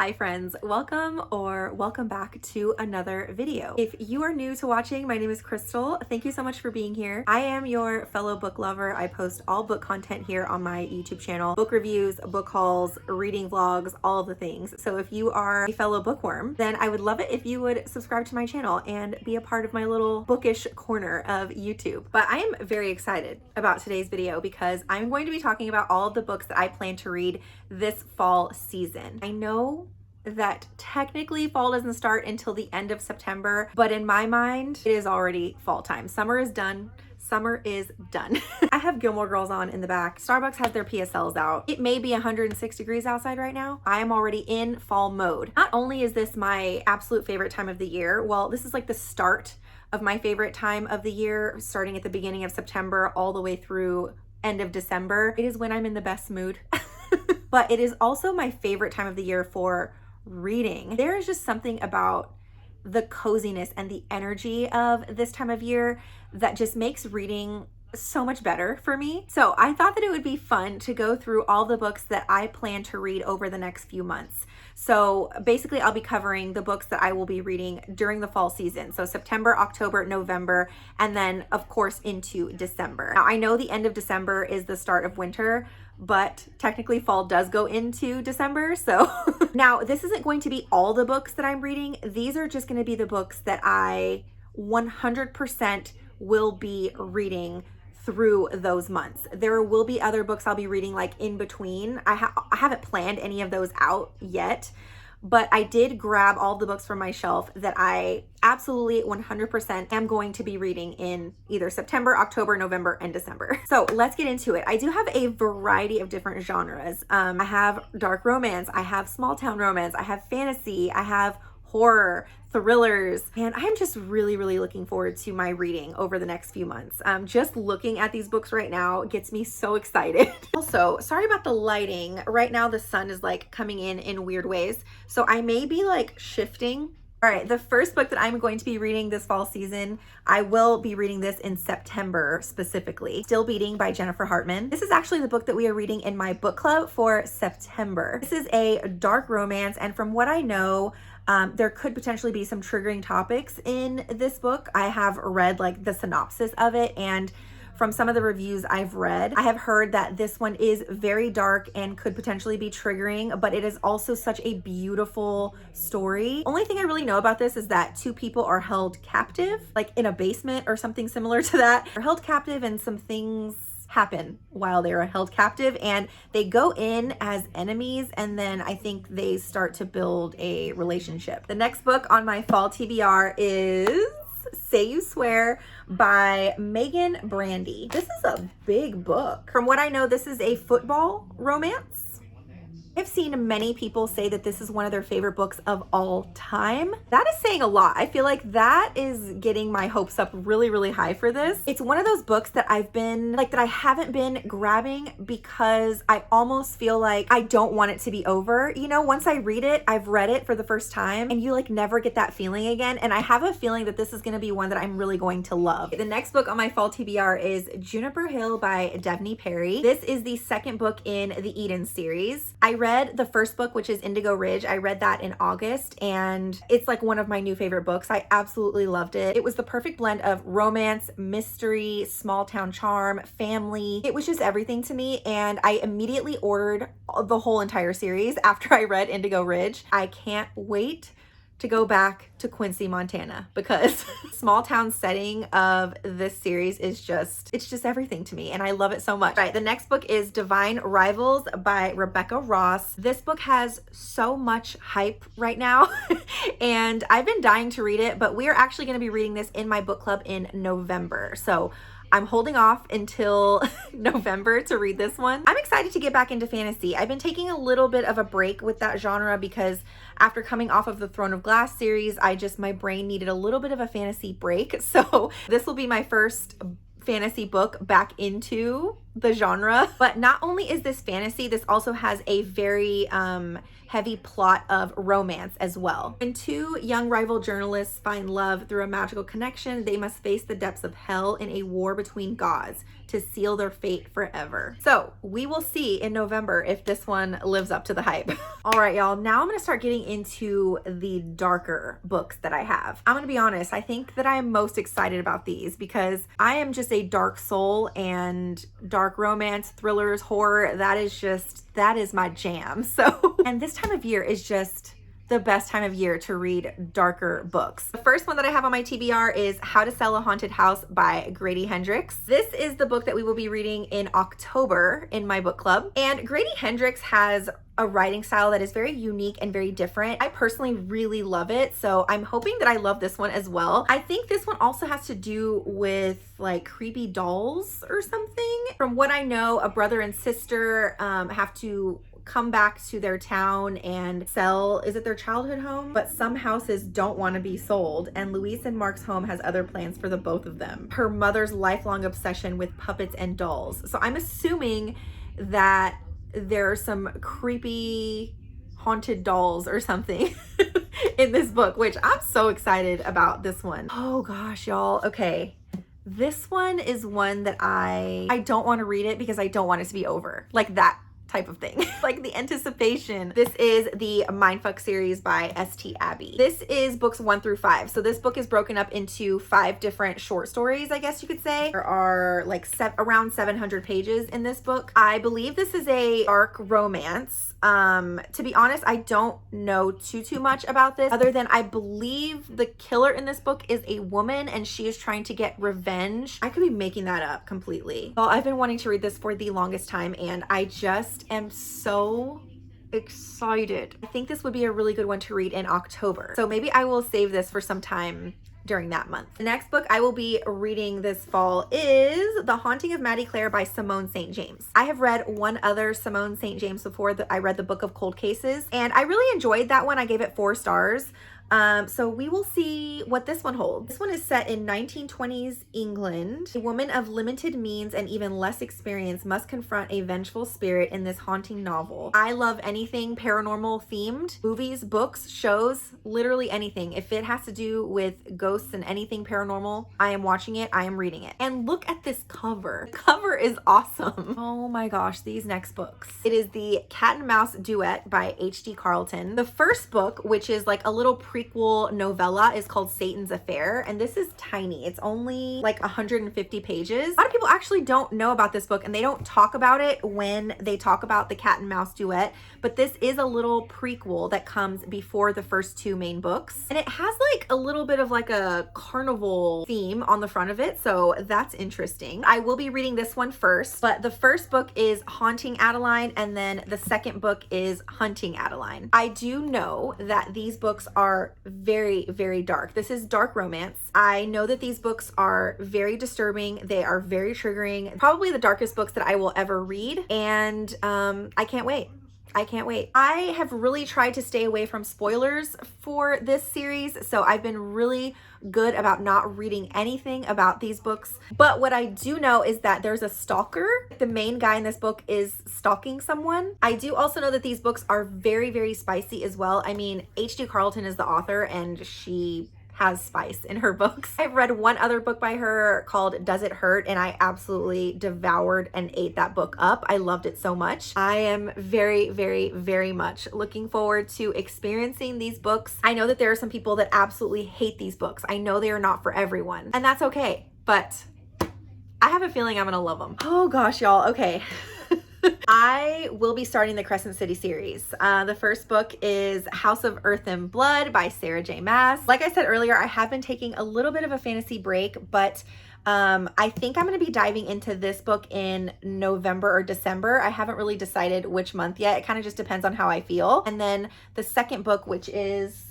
Hi friends, welcome back to another video. If you are new to watching, my name is Crystal. Thank you so much for being here. I am your fellow book lover. I post all book content here on my YouTube channel, book reviews, book hauls, reading vlogs, all of the things. So if you are a fellow bookworm, then I would love it if you would subscribe to my channel and be a part of my little bookish corner of YouTube. But I am very excited about today's video because I'm going to be talking about all of the books that I plan to read this fall season. I know that technically fall doesn't start until the end of September, but in my mind, it is already fall time. Summer is done. Summer is done. I have Gilmore Girls on in the back. Starbucks has their PSLs out. It may be 106 degrees outside right now. I am already in fall mode. Not only is this my absolute favorite time of the year, well, this is like the start of my favorite time of the year, starting at the beginning of September all the way through end of December. It is when I'm in the best mood. But it is also my favorite time of the year for reading. There is just something about the coziness and the energy of this time of year that just makes reading so much better for me. So I thought that it would be fun to go through all the books that I plan to read over the next few months. So basically I'll be covering the books that I will be reading during the fall season. So September, October, November, and then of course into December. Now I know the end of December is the start of winter, but technically fall does go into December. So now this isn't going to be all the books that I'm reading. These are just going to be the books that I 100% will be reading through those months. There will be other books I'll be reading like in between. I haven't planned any of those out yet, but I did grab all the books from my shelf that I absolutely 100% am going to be reading in either September, October, November, and December. So let's get into it. I do have a variety of different genres. I have dark romance, I have small town romance, I have fantasy, I have horror, thrillers, and I'm just really looking forward to my reading over the next few months. Just looking at these books right now gets me so excited. Also, sorry about the lighting. Right now the sun is like coming in weird ways, so I may be like shifting. All right, the first book that I'm going to be reading this fall season, I will be reading this in September specifically. Still Beating by Jennifer Hartman. This is actually the book that we are reading in my book club for September. This is a dark romance, and from what I know, there could potentially be some triggering topics in this book. I have read like the synopsis of it, and from some of the reviews I've read, I have heard that this one is very dark and could potentially be triggering, but it is also such a beautiful story. Only thing I really know about this is that two people are held captive, like in a basement or something similar to that. They're held captive and some things happen while they're held captive, and they go in as enemies, and then I think they start to build a relationship. The next book on my fall TBR is Say You Swear by Megan Brandy. This is a big book. From what I know, this is a football romance. I've seen many people say that this is one of their favorite books of all time. That is saying a lot. I feel like that is getting my hopes up really high for this. It's one of those books that I haven't been grabbing because I almost feel like I don't want it to be over. You know, once I read it, I've read it for the first time and you like never get that feeling again. And I have a feeling that this is going to be one that I'm really going to love. The next book on my fall TBR is Juniper Hill by Devney Perry. This is the second book in the Eden series. I read the first book, which is Indigo Ridge. I read that in August, and it's like one of my new favorite books. I absolutely loved it. It was the perfect blend of romance, mystery, small town charm, family. It was just everything to me, and I immediately ordered the whole entire series after I read Indigo Ridge. I can't wait to go back to Quincy, Montana, because small town setting of this series is it's just everything to me, and I love it so much. All right, the next book is Divine Rivals by Rebecca Ross. This book has so much hype right now and I've been dying to read it, but we are actually going to be reading this in my book club in November. So I'm holding off until November to read this one. I'm excited to get back into fantasy. I've been taking a little bit of a break with that genre because after coming off of the Throne of Glass series, my brain needed a little bit of a fantasy break. So this will be my first fantasy book back into the genre. But not only is this fantasy, this also has a very heavy plot of romance as well. When two young rival journalists find love through a magical connection, they must face the depths of hell in a war between gods to seal their fate forever. So we will see in November if this one lives up to the hype. All right, y'all, now I'm gonna start getting into the darker books that I have. I'm gonna be honest, I think that I'm most excited about these because I am just a dark soul, and dark romance, thrillers, horror, that is my jam. So, and this time of year is just the best time of year to read darker books. The first one that I have on my TBR is How to Sell a Haunted House by Grady Hendrix. This is the book that we will be reading in October in my book club. And Grady Hendrix has a writing style that is very unique and very different. I personally really love it, so I'm hoping that I love this one as well. I think this one also has to do with like creepy dolls or something. From what I know, a brother and sister have to come back to their town and sell, is it their childhood home? But some houses don't want to be sold, and Louise and Mark's home has other plans for the both of them. Her mother's lifelong obsession with puppets and dolls. So I'm assuming that there are some creepy haunted dolls or something in this book, which I'm so excited about this one. Oh gosh, y'all. Okay. This one is one that I don't want to read it because I don't want it to be over. Like that type of thing. Like the anticipation. This is the Mindfuck series by St. Abbey. This is books 1 through 5. So this book is broken up into 5 different short stories, I guess you could say. There are like around 700 pages in this book. I believe this is a dark romance. To be honest, I don't know too much about this other than I believe the killer in this book is a woman and she is trying to get revenge. I could be making that up completely. Well, I've been wanting to read this for the longest time and I just am so excited. I think this would be a really good one to read in October. So maybe I will save this for some time during that month. The next book I will be reading this fall is The Haunting of Maddie Clare by Simone St. James. I have read one other Simone St. James before. I read the Book of Cold Cases and I really enjoyed that one. I gave it 4 stars. So we will see what this one holds. This one is set in 1920s England. A woman of limited means and even less experience must confront a vengeful spirit in this haunting novel. I love anything paranormal themed. Movies, books, shows, literally anything. If it has to do with ghosts and anything paranormal, I am watching it, I am reading it. And look at this cover. The cover is awesome. Oh my gosh, these next books. It is the Cat and Mouse Duet by H.D. Carlton. The first book, which is like a little prequel novella, is called Satan's Affair, and this is tiny. It's only like 150 pages. A lot of people actually don't know about this book and they don't talk about it when they talk about the Cat and Mouse Duet, but this is a little prequel that comes before the first 2 main books, and it has like a little bit of like a carnival theme on the front of it, so that's interesting. I will be reading this one first, but the first book is Haunting Adeline and then the second book is Hunting Adeline. I do know that these books are very, very dark. This is dark romance. I know that these books are very disturbing. They are very triggering. Probably the darkest books that I will ever read. And I can't wait. I can't wait. I have really tried to stay away from spoilers for this series, so I've been really good about not reading anything about these books. But what I do know is that there's a stalker. The main guy in this book is stalking someone. I do also know that these books are very, very spicy as well. I mean, H.D. Carlton is the author and she has spice in her books. I've read one other book by her called Does It Hurt, and I absolutely devoured and ate that book up. I loved it so much. I am very, very, very much looking forward to experiencing these books. I know that there are some people that absolutely hate these books. I know they are not for everyone, and that's okay, but I have a feeling I'm gonna love them. Oh gosh, y'all. Okay. I will be starting the Crescent City series. The first book is House of Earth and Blood by Sarah J. Maas. Like I said earlier, I have been taking a little bit of a fantasy break, but I think I'm going to be diving into this book in November or December. I haven't really decided which month yet. It kind of just depends on how I feel. And then the second book, which is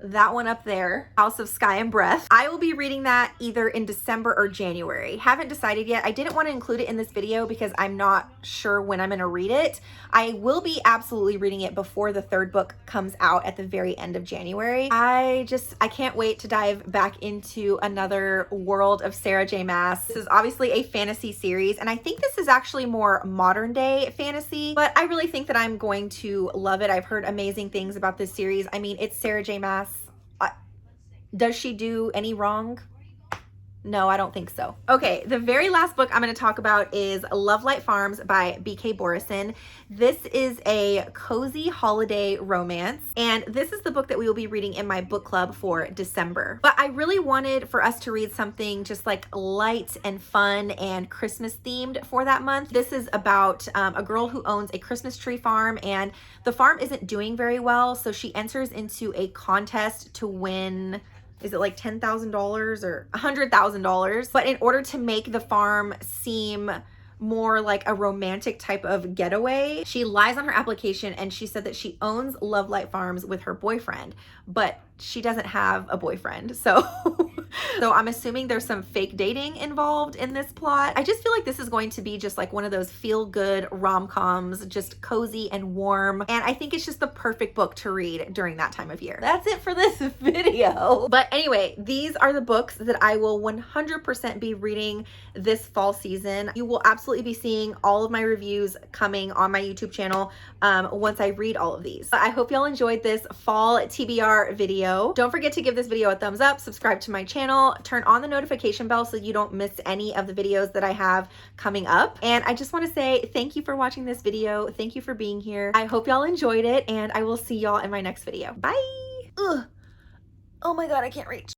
that one up there, House of Sky and Breath. I will be reading that either in December or January. Haven't decided yet. I didn't want to include it in this video because I'm not sure when I'm going to read it. I will be absolutely reading it before the third book comes out at the very end of January. I can't wait to dive back into another world of Sarah J Maas. This is obviously a fantasy series, and I think this is actually more modern day fantasy, but I really think that I'm going to love it. I've heard amazing things about this series. I mean, it's Sarah J Maas. Does she do any wrong? No, I don't think so. Okay, the very last book I'm going to talk about is Love Light Farms by B.K. Borison. This is a cozy holiday romance, and this is the book that we will be reading in my book club for December. But I really wanted for us to read something just like light and fun and Christmas themed for that month. This is about a girl who owns a Christmas tree farm, and the farm isn't doing very well, so she enters into a contest to win, is it like $10,000 or $100,000? But in order to make the farm seem more like a romantic type of getaway, she lies on her application and she said that she owns Love Light Farms with her boyfriend, but she doesn't have a boyfriend. So I'm assuming there's some fake dating involved in this plot. I just feel like this is going to be just like one of those feel-good rom-coms, just cozy and warm. And I think it's just the perfect book to read during that time of year. That's it for this video. But anyway, these are the books that I will 100% be reading this fall season. You will absolutely be seeing all of my reviews coming on my YouTube channel once I read all of these. I hope y'all enjoyed this fall TBR video. Don't forget to give this video a thumbs up, subscribe to my channel, turn on the notification bell so you don't miss any of the videos that I have coming up. And I just want to say thank you for watching this video. Thank you for being here. I hope y'all enjoyed it, and I will see y'all in my next video. Bye. Ugh. Oh my God, I can't reach.